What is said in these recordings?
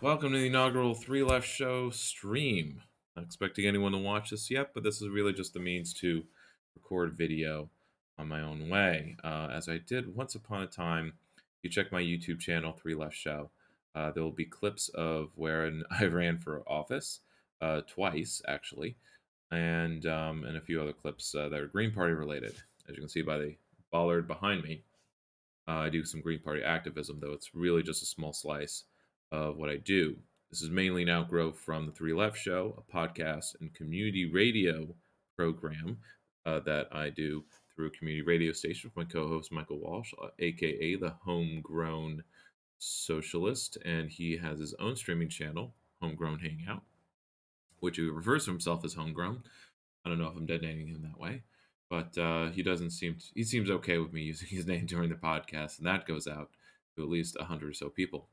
Welcome to the inaugural Three Left Show stream. Not expecting anyone to watch this yet, but this is really just the means to record video on my own way. As I did once upon a time, if you check my YouTube channel, Three Left Show, there will be clips of where I ran for office twice, actually, and a few other clips that are Green Party related. As you can see by the bollard behind me, I do some Green Party activism, though it's really just a small slice of what I do. This is mainly now grow from the Three Left Show, a podcast and community radio program that I do through a community radio station with my co-host Michael Walsh, aka the Homegrown Socialist, and he has his own streaming channel, Homegrown Hangout, which he refers to himself as Homegrown. I don't know if I'm designating him that way, but he doesn't seem he seems okay with me using his name during the podcast, and that goes out to at least 100 or so people.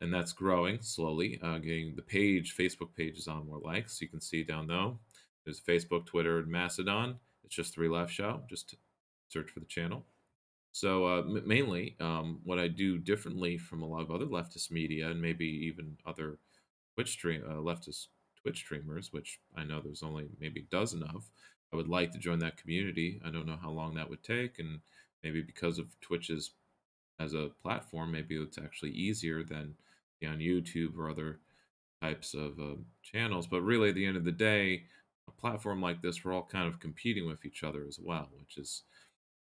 And that's growing slowly. Getting the Facebook page is on more likes. You can see down though. There's Facebook, Twitter, and Mastodon. It's just Three Left Show. Just search for the channel. So mainly, what I do differently from a lot of other leftist media and maybe even other leftist Twitch streamers, which I know there's only maybe a dozen of. I would like to join that community. I don't know how long that would take, and maybe because of Twitch's as a platform, maybe it's actually easier than on YouTube or other types of channels. But really, at the end of the day, a platform like this, we're all kind of competing with each other as well, which is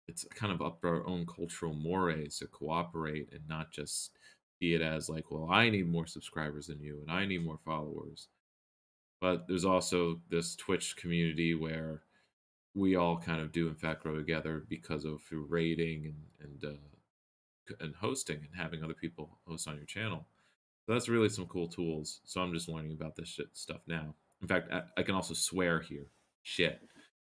it's kind of up to our own cultural mores to cooperate and not just see it as like, well, I need more subscribers than you and I need more followers. But there's also this Twitch community where we all kind of do in fact grow together because of through rating and hosting and having other people host on your channel. So that's really some cool tools. So I'm just learning about this stuff now. In fact, I can also swear here, shit,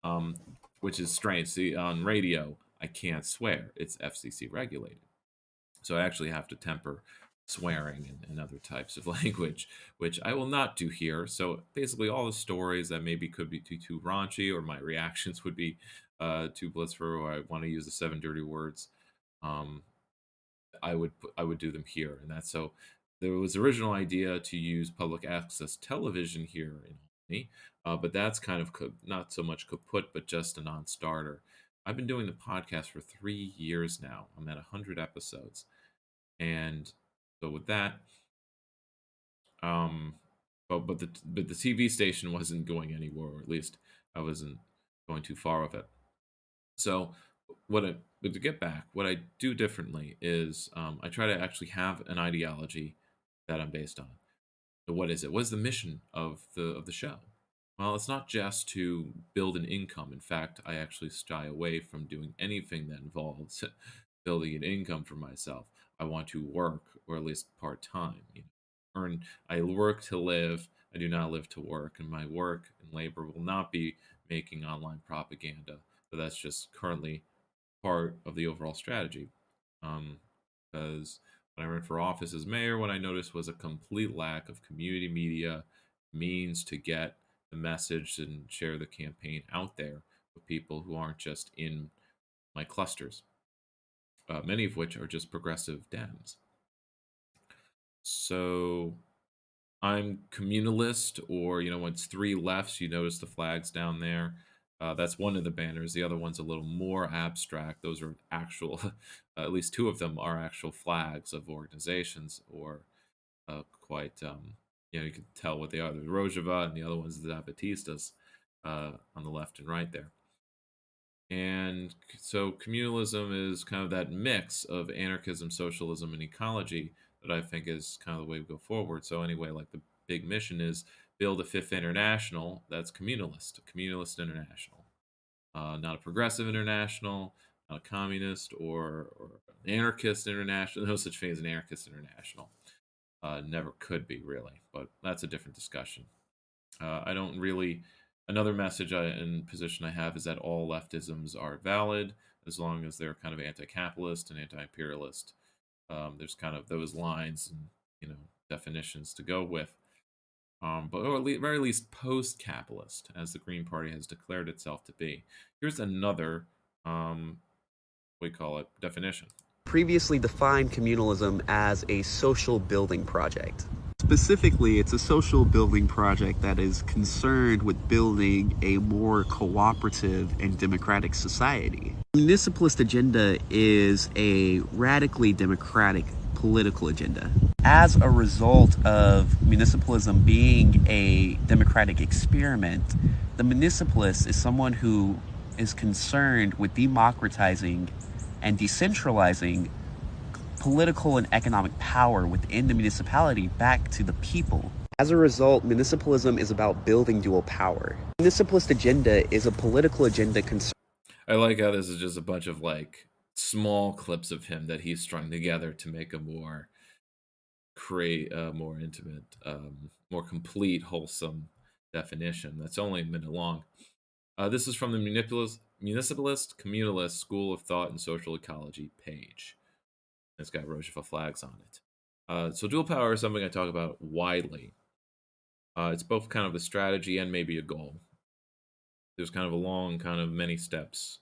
um, which is strange. See, on radio, I can't swear. It's FCC regulated. So I actually have to temper swearing and other types of language, which I will not do here. So basically, all the stories that maybe could be too raunchy, or my reactions would be too blissful, or I want to use the seven dirty words. Um, I would do them here, and that's so. There was original idea to use public access television here in Albany, but that's kind of not so much kaput, but just a non-starter. I've been doing the podcast for 3 years now. I'm at 100 episodes, and so with that, um, but the TV station wasn't going anywhere, or at least I wasn't going too far with it. So but to get back, what I do differently is I try to actually have an ideology that I'm based on. So what is it? What is the mission of the show? Well, it's not just to build an income. In fact, I actually shy away from doing anything that involves building an income for myself. I want to work, or at least part time. Earn. I work to live. I do not live to work, and my work and labor will not be making online propaganda. So that's just currently part of the overall strategy. Because when I ran for office as mayor, what I noticed was a complete lack of community media means to get the message and share the campaign out there with people who aren't just in my clusters, many of which are just progressive Dems. So I'm communalist, or when it's three lefts, you notice the flags down there. That's one of the banners. The other one's a little more abstract. Those are actual, at least two of them are actual flags of organizations, or quite, you can tell what they are. There's Rojava, and the other one's the Zapatistas on the left and right there. And so communalism is kind of that mix of anarchism, socialism, and ecology that I think is kind of the way to go forward. So anyway, like the big mission is build a fifth international that's communalist, a communalist international, not a progressive international, not a communist or an anarchist international. No such thing as an anarchist international. Never could be really, but that's a different discussion. I don't really. Another message and position I have is that all leftisms are valid as long as they're kind of anti-capitalist and anti-imperialist. There's kind of those lines and definitions to go with, but or at very least post-capitalist, as the Green Party has declared itself to be. Here's another we call it definition. Previously defined communalism as a social building project. Specifically, it's a social building project that is concerned with building a more cooperative and democratic society. The municipalist agenda is a radically democratic political agenda. As a result of municipalism being a democratic experiment, the municipalist is someone who is concerned with democratizing and decentralizing political and economic power within the municipality back to the people. As a result, municipalism is about building dual power. Municipalist agenda is a political agenda concerned. I like how this is just a bunch of like small clips of him that he's strung together to make a more create a more intimate, more complete, wholesome definition. That's only a minute long. This is from the Municipalist Communalist School of Thought and Social Ecology page. It's got Rochefort flags on it. So dual power is something I talk about widely. It's both kind of a strategy and maybe a goal. There's kind of a long, kind of many steps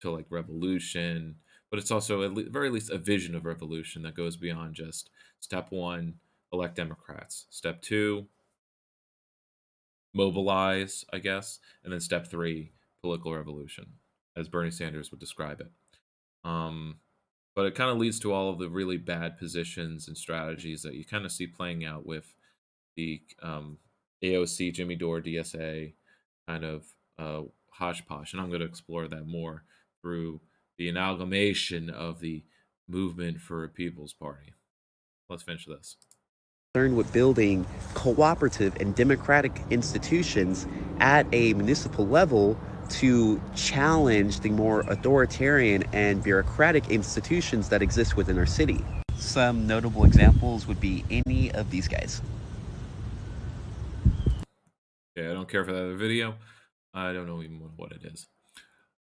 to like revolution, but it's also at very least a vision of revolution that goes beyond just step one, elect Democrats. Step two, mobilize, I guess, and then step three, political revolution, as Bernie Sanders would describe it. But it kind of leads to all of the really bad positions and strategies that you kind of see playing out with the AOC, Jimmy Dore, DSA kind of hodgepodge. And I'm going to explore that more through the amalgamation of the movement for a People's Party. Let's finish this. Concerned with building cooperative and democratic institutions at a municipal level to challenge the more authoritarian and bureaucratic institutions that exist within our city. Some notable examples would be any of these guys. Yeah, I don't care for that other video. I don't know even what it is.